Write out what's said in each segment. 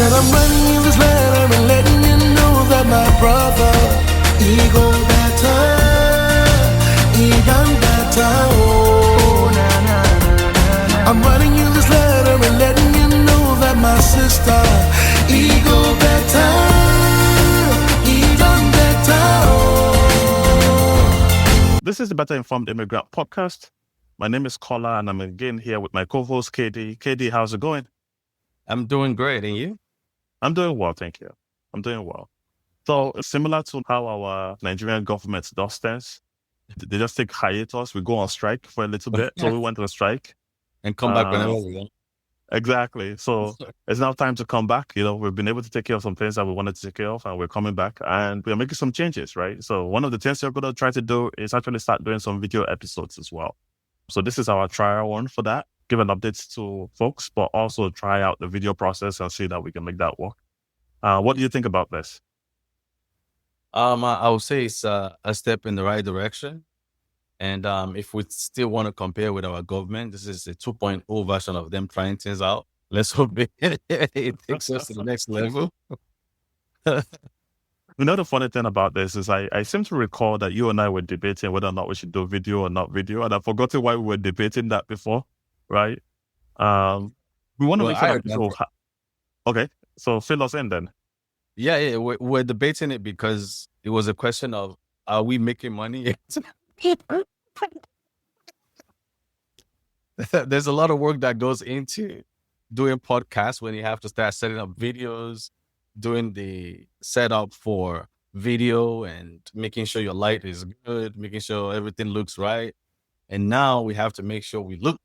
Said I'm writing you this letter and letting you know that my brother, he go better, he done better. Oh, na na na na. I'm writing you this letter and letting you know that my sister, he go better, he done better. Oh. This is the Better Informed Immigrant podcast. My name is Kola, and I'm again here with my co-host KD. KD, how's it going? I'm doing great, and you? I'm doing well, thank you. I'm doing well. So similar to how our Nigerian government does things, they just take hiatus. We go on strike for a little bit. So we went on strike. And come back whenever we want. Exactly. So it's now time to come back. You know, we've been able to take care of some things that we wanted to take care of, and we're coming back and we're making some changes, right? So one of the things we're going to try to do is actually start doing some video episodes as well. So this is our trial one for that. Give an update to folks, but also try out the video process and see that we can make that work. What do you think about this? I would say it's a step in the right direction. And if we still want to compare with our government, this is a 2.0 version of them trying things out. Let's hope it takes us to the next level. You know, the funny thing about this is I seem to recall that you and I were debating whether or not we should do video or not video, and I've forgotten why we were debating that before, right? We want to make sure that people... Okay, so fill us in then. Yeah, we're debating it because it was a question of, are we making money? There's a lot of work that goes into doing podcasts when you have to start setting up videos, doing the setup for video and making sure your light is good, making sure everything looks right. And now we have to make sure we look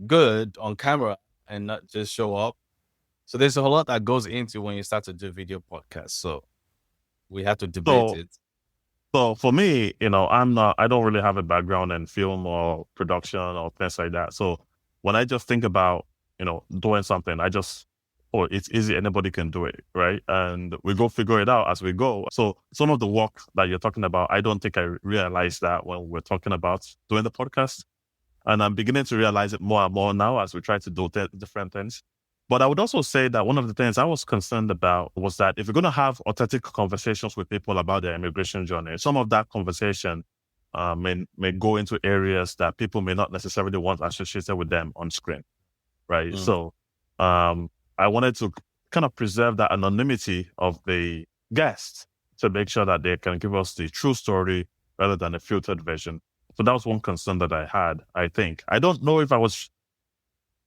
good on camera and not just show up. So there's a whole lot that goes into when you start to do video podcasts. So we have to debate it. So for me, you know, I don't really have a background in film or production or things like that. So when I just think about, you know, doing something, it's easy, anybody can do it, right? And we go figure it out as we go. So some of the work that you're talking about, I don't think I realized that when we're talking about doing the podcast. And I'm beginning to realize it more and more now as we try to do different things. But I would also say that one of the things I was concerned about was that if you're going to have authentic conversations with people about their immigration journey, some of that conversation may go into areas that people may not necessarily want associated with them on screen, right? Mm. So I wanted to kind of preserve that anonymity of the guests to make sure that they can give us the true story rather than a filtered version. So that was one concern that I had, I think. I don't know if I was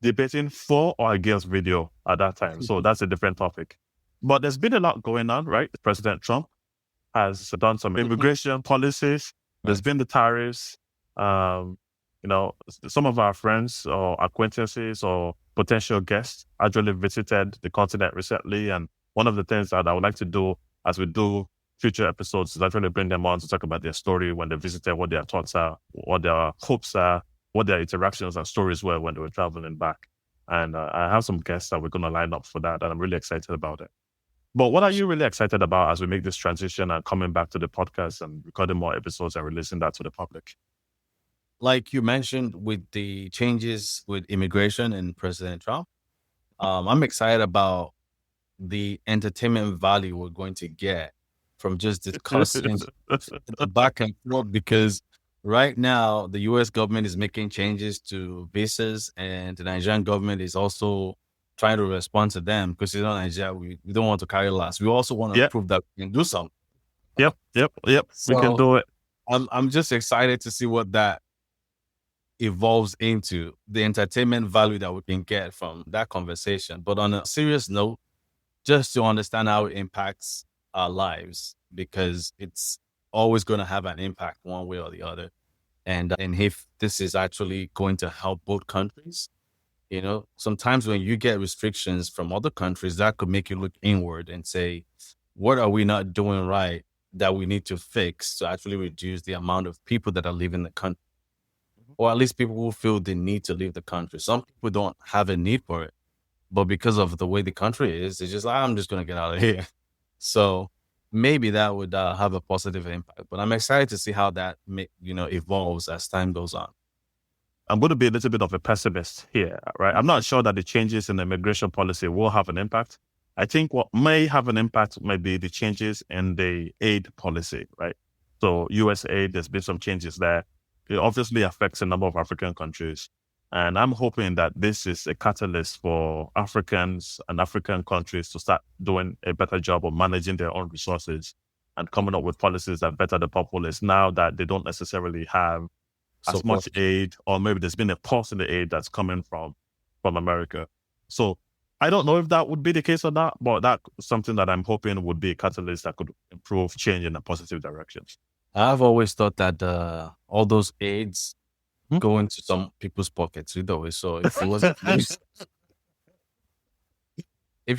debating for or against video at that time. So that's a different topic. But there's been a lot going on, right? President Trump has done some immigration policies. There's been the tariffs. You know, some of our friends or acquaintances or potential guests actually visited the continent recently. And one of the things that I would like to do as we do future episodes is actually bring them on to talk about their story when they visited, what their thoughts are, what their hopes are, what their interactions and stories were when they were traveling back. And I have some guests that we're going to line up for that, and I'm really excited about it. But what are you really excited about as we make this transition and coming back to the podcast and recording more episodes and releasing that to the public? Like you mentioned with the changes with immigration and President Trump, I'm excited about the entertainment value we're going to get from just discussing the back and forth, because right now, the U.S. government is making changes to visas, and the Nigerian government is also trying to respond to them because, you know, Nigeria, we don't want to carry last. We also want to prove that we can do something. Yep. So we can do it. I'm just excited to see what that evolves into, the entertainment value that we can get from that conversation. But on a serious note, just to understand how it impacts our lives, because it's always going to have an impact one way or the other. And if this is actually going to help both countries, you know, sometimes when you get restrictions from other countries, that could make you look inward and say, what are we not doing right that we need to fix to actually reduce the amount of people that are leaving the country? Or at least people who feel the need to leave the country. Some people don't have a need for it, but because of the way the country is, it's just like, I'm just going to get out of here. So maybe that would have a positive impact. But I'm excited to see how that evolves as time goes on. I'm going to be a little bit of a pessimist here, right? I'm not sure that the changes in the immigration policy will have an impact. I think what may have an impact may be the changes in the aid policy, right? So US aid, there's been some changes there. It obviously affects a number of African countries. And I'm hoping that this is a catalyst for Africans and African countries to start doing a better job of managing their own resources and coming up with policies that better the populace now that they don't necessarily have as much aid, or maybe there's been a pause in the aid that's coming from America. So I don't know if that would be the case or not, but that's something that I'm hoping would be a catalyst that could improve change in a positive direction. I've always thought that all those aids go into some people's pockets, you know. So if it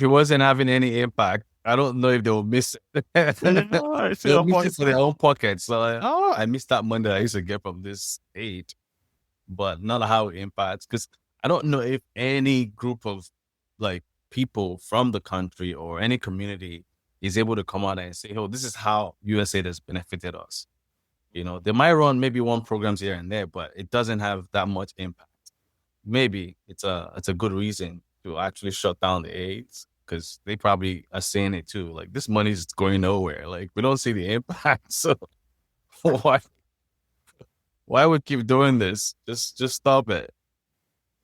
wasn't having any impact, I don't know if they will miss it. They'll miss it for their own pockets. So like, oh, I missed that money that I used to get from this aid, but not how it impacts. Because I don't know if any group of like people from the country or any community is able to come out and say, oh, this is how USAID has benefited us. You know, they might run maybe one programs here and there, but it doesn't have that much impact. Maybe it's a good reason to actually shut down the aids, because they probably are saying it too. Like, this money is going nowhere. Like, we don't see the impact. So why would keep doing this? Just stop it.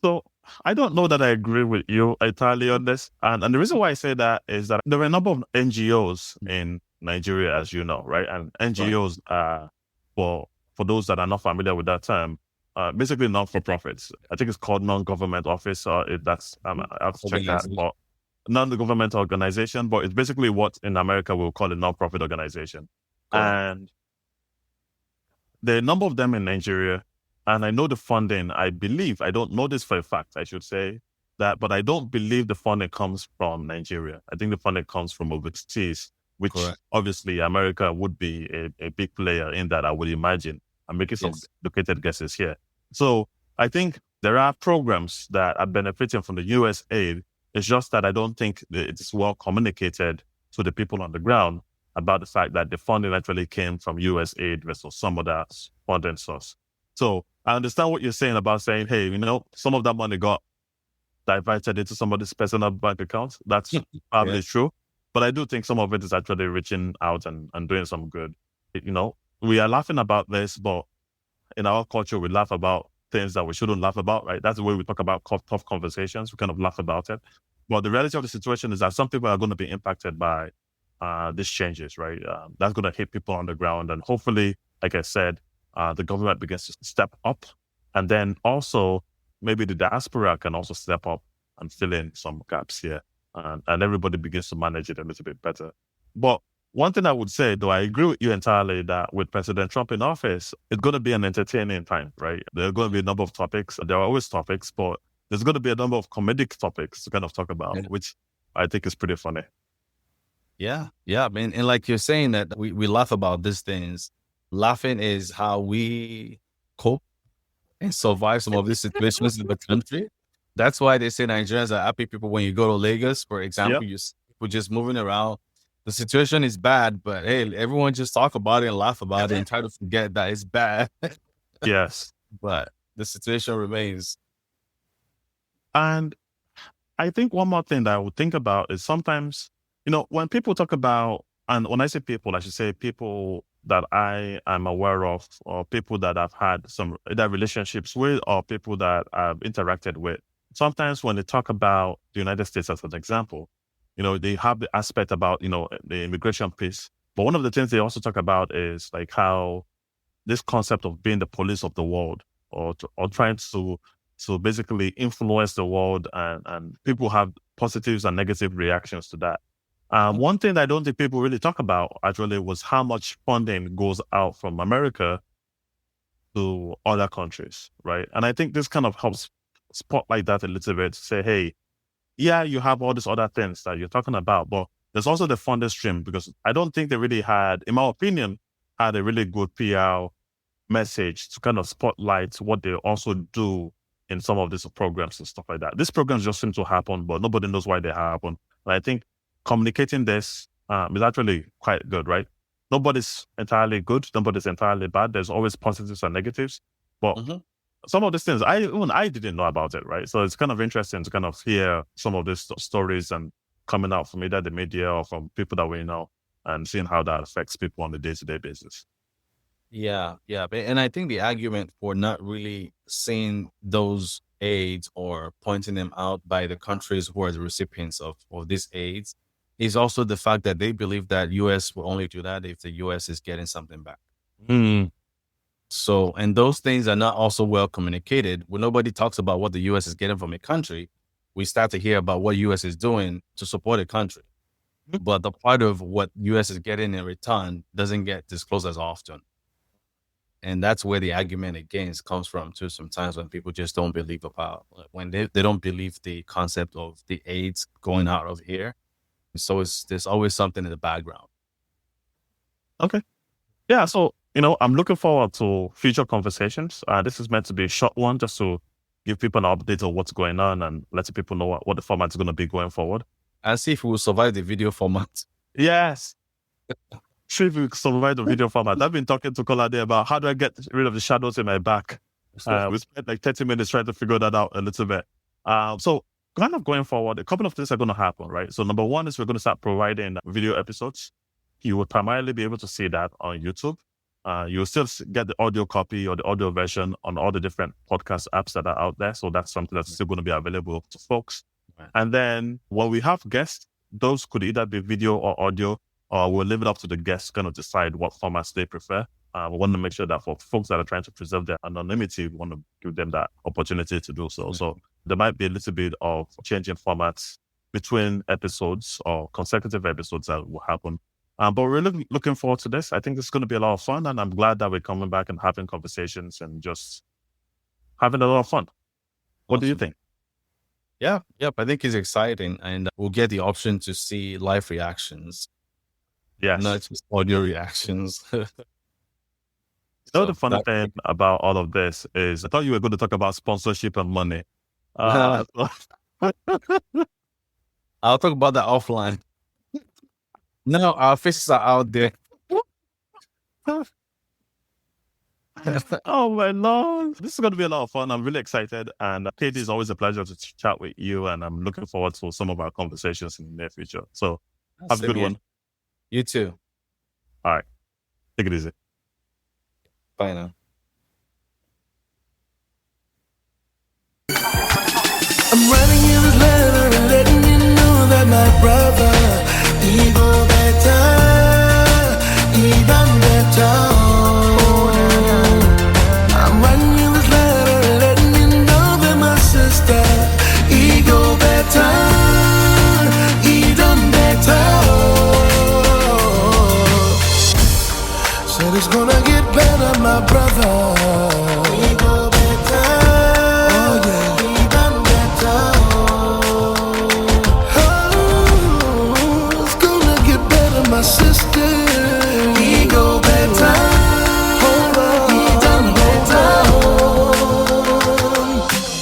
So I don't know that I agree with you entirely on this. And the reason why I say that is that there are a number of NGOs in Nigeria, as you know, right? And NGOs are, for those that are not familiar with that term, basically non-for-profits. I think it's called non-government office, or that's, I have to check that, but non-government organization, but it's basically what in America we'll call a non-profit organization. Cool. And there are a number of them in Nigeria, and I know the funding, I believe, I don't know this for a fact, I should say that, but I don't believe the funding comes from Nigeria. I think the funding comes from overseas, which obviously America would be a big player in that, I would imagine. I'm making some educated guesses here. So I think there are programs that are benefiting from the US aid. It's just that I don't think it's well communicated to the people on the ground about the fact that the funding actually came from US aid versus some other funding source. So I understand what you're saying about saying, hey, you know, some of that money got diverted into somebody's personal bank account. That's probably true. But I do think some of it is actually reaching out and doing some good. You know, we are laughing about this, but in our culture, we laugh about things that we shouldn't laugh about, right? That's the way we talk about tough conversations. We kind of laugh about it. But the reality of the situation is that some people are going to be impacted by these changes, right? That's going to hit people on the ground. And hopefully, like I said, the government begins to step up. And then also, maybe the diaspora can also step up and fill in some gaps here. And everybody begins to manage it a little bit better. But one thing I would say, though, I agree with you entirely that with President Trump in office, it's going to be an entertaining time, right? There are going to be a number of topics. There are always topics, but there's going to be a number of comedic topics to kind of talk about, which I think is pretty funny. Yeah. I mean, and like you're saying that we laugh about these things. Laughing is how we cope and survive some of these situations in the country. That's why they say Nigerians are happy people. When you go to Lagos, for example, you see people just moving around. The situation is bad, but hey, everyone just talk about it and laugh about it and try to forget that it's bad. Yes. But the situation remains. And I think one more thing that I would think about is sometimes, you know, when people talk about, and when I say people, I should say people that I am aware of, or people that I've had some either relationships with, or people that I've interacted with. Sometimes when they talk about the United States as an example, you know, they have the aspect about, you know, the immigration piece. But one of the things they also talk about is like how this concept of being the police of the world, or trying to basically influence the world, and people have positives and negative reactions to that. One thing that I don't think people really talk about actually was how much funding goes out from America to other countries, right? And I think this kind of helps spotlight that a little bit to say, hey, yeah, you have all these other things that you're talking about, but there's also the funding stream, because I don't think they really had, in my opinion, had a really good PR message to kind of spotlight what they also do in some of these programs and stuff like that. These programs just seem to happen, but nobody knows why they happen. And I think communicating this is actually quite good, right? Nobody's entirely good. Nobody's entirely bad. There's always positives and negatives. But some of these things, I didn't know about it, right? So it's kind of interesting to kind of hear some of these stories and coming out from either the media or from people that we know, and seeing how that affects people on a day-to-day basis. Yeah. And I think the argument for not really seeing those aids or pointing them out by the countries who are the recipients of these aids is also the fact that they believe that US will only do that if the US is getting something back. So, and those things are not also well communicated. When nobody talks about what the US is getting from a country, we start to hear about what US is doing to support a country. But the part of what US is getting in return doesn't get disclosed as often. And that's where the argument against comes from too, sometimes when people just don't believe about, when they don't believe the concept of the aids going out of here. So there's always something in the background. Okay. Yeah. So, I'm looking forward to future conversations. This is meant to be a short one just to give people an update of what's going on and let people know what the format is going to be going forward. And see if we will survive the video format. Yes. See if we survive the video format. I've been talking to Kola about how do I get rid of the shadows in my back. We spent like 30 minutes trying to figure that out a little bit. So kind of going forward, a couple of things are going to happen, right? So number one is we're going to start providing video episodes. You will primarily be able to see that on YouTube. You'll still get the audio copy or the audio version on all the different podcast apps that are out there. So that's something that's still going to be available to folks. Right. And then when we have guests, those could either be video or audio, or we'll leave it up to the guests to kind of decide what formats they prefer. We want to make sure that for folks that are trying to preserve their anonymity, we want to give them that opportunity to do so. Mm-hmm. So there might be a little bit of changing formats between episodes or consecutive episodes that will happen. But we're really looking forward to this. I think this is going to be a lot of fun, and I'm glad that we're coming back and having conversations and just having a lot of fun. What do you think? Yeah, I think it's exciting, and we'll get the option to see live reactions. Yes. Not just audio reactions. The funny thing about all of this is I thought you were going to talk about sponsorship and money. I'll talk about that offline. No, our faces are out there. Oh my Lord. This is going to be a lot of fun. I'm really excited. And KD, is always a pleasure to chat with you. And I'm looking forward to some of our conversations in the near future. So have a good one. You too. All right. Take it easy. Bye now. I'm writing you this letter and letting you know that my brother, he go better, he done better. I'm writing you this letter and letting you know that my sister, he go better, he done better. Said it's gonna get better, my brother. He go